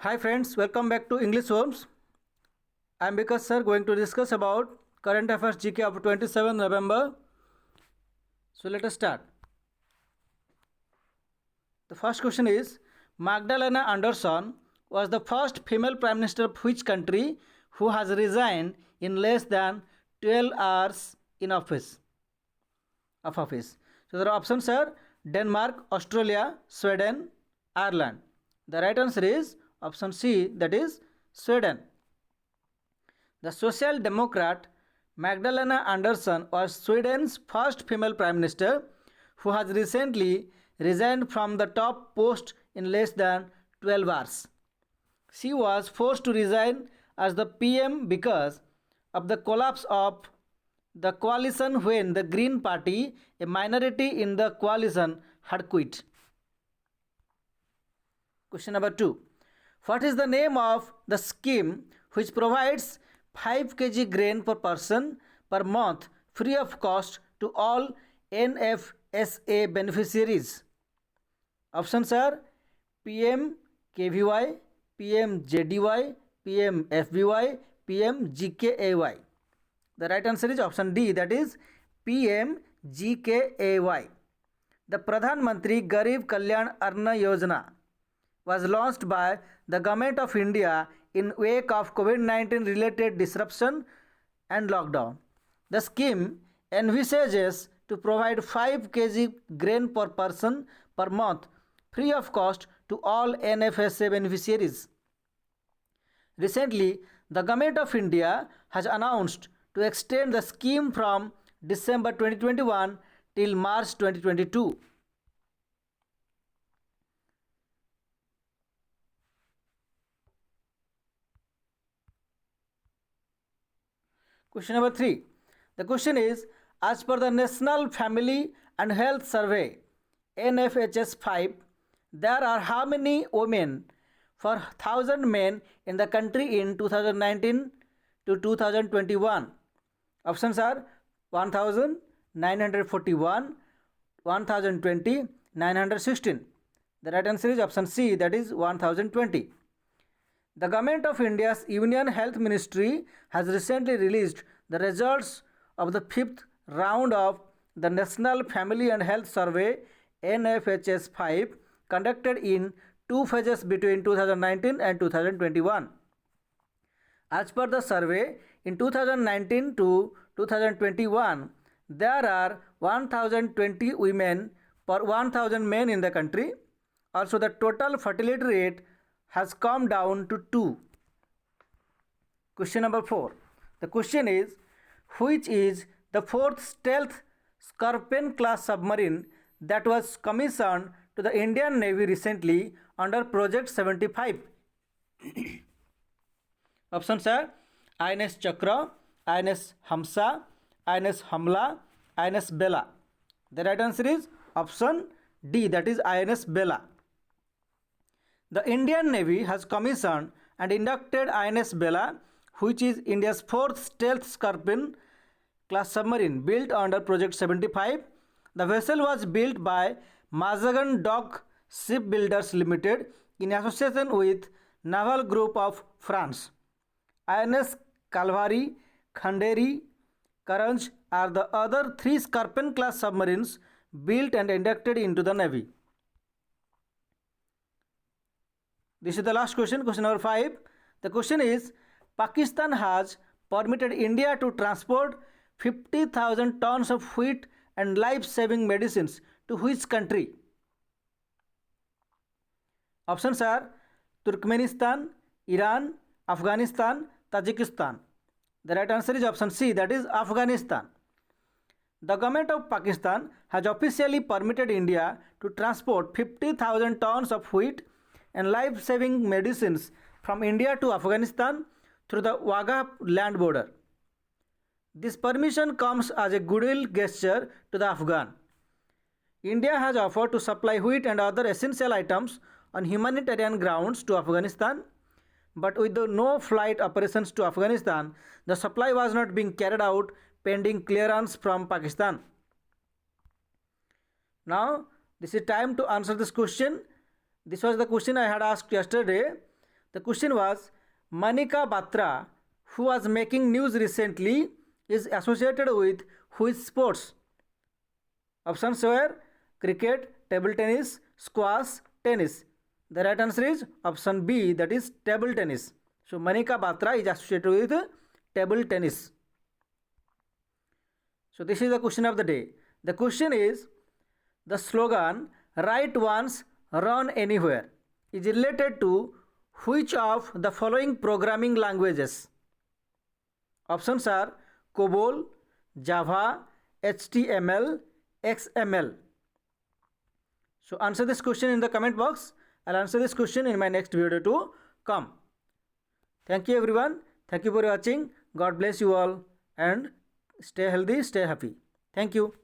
Hi friends, welcome back to English Homes. I am Vikas sir going to discuss about current affairs GK of 27 November. So let us start. The first question is Magdalena Andersson was the first female prime minister of which country who has resigned in less than 12 hours in office? So there are options are Denmark, Australia, Sweden, Ireland. The right answer is option C, that is Sweden. The Social Democrat Magdalena Andersson was Sweden's first female prime minister who has recently resigned from the top post in less than 12 hours. She was forced to resign as the PM because of the collapse of the coalition when the Green Party, a minority in the coalition, had quit. Question number 2. What is the name of the scheme which provides 5 kg grain per person per month free of cost to all NFSA beneficiaries? Options are PM KVY, PM JDY, PM FBY, PM GKAY. The right answer is option D, that is PM GKAY. The Pradhan Mantri Garib Kalyan Anna Yojana was launched by the Government of India in wake of COVID-19 related disruption and lockdown. The scheme envisages to provide 5 kg grain per person per month free of cost to all NFSA beneficiaries. Recently, the Government of India has announced to extend the scheme from December 2021 till March 2022. Question number 3. The question is, as per the National Family and Health Survey NFHS 5, there are how many women for 1000 men in the country in 2019 to 2021? Options are 1941, 1020, 916. The right answer is option C, that is 1020. The Government of India's Union Health Ministry has recently released the results of the 5th round of the National Family and Health Survey NFHS 5 conducted in 2 phases between 2019 and 2021. As per the survey, in 2019 to 2021, there are 1020 women per 1000 men in the country. Also, the total fertility rate has come down to 2. Question number 4. The question is, which is the fourth stealth Scorpion class submarine that was commissioned to the Indian Navy recently under Project 75? Options are INS Chakra, INS Hamsa, INS Hamla, INS Bella. The right answer is option D, that is INS Bella. The Indian Navy has commissioned and inducted INS Bella, which is India's fourth stealth Scorpion class submarine built under Project 75. The vessel was built by Mazagon Dock Shipbuilders Limited in association with Naval Group of France. INS Kalvari, Khanderi, Karanj are the other 3 Scorpion class submarines built and inducted into the Navy. This is the last question, question number 5. The question is, Pakistan has permitted India to transport 50,000 tons of wheat and life-saving medicines to which country? Options are Turkmenistan, Iran, Afghanistan, Tajikistan. The right answer is option C, that is Afghanistan. The government of Pakistan has officially permitted India to transport 50,000 tons of wheat and life-saving medicines from India to Afghanistan through the Wagah land border. This permission comes as a goodwill gesture to the Afghan. India has offered to supply wheat and other essential items on humanitarian grounds to Afghanistan, but with the no flight operations to Afghanistan, the supply was not being carried out pending clearance from Pakistan. Now, this is time to answer this question. This was the question I had asked yesterday. The question was Manika Batra, who was making news recently, is associated with which sports? Options were cricket, table tennis, squash, tennis. The right answer is option B, that is table tennis. So Manika Batra is associated with table tennis. So this is the question of the day. The question is the slogan "Write once, run anywhere" is related to which of the following programming languages? Options are COBOL, Java, HTML, XML. So answer this question in the comment box. I'll answer this question in my next video to come. Thank you everyone. Thank you for watching. God bless you all and stay healthy, stay happy. Thank you.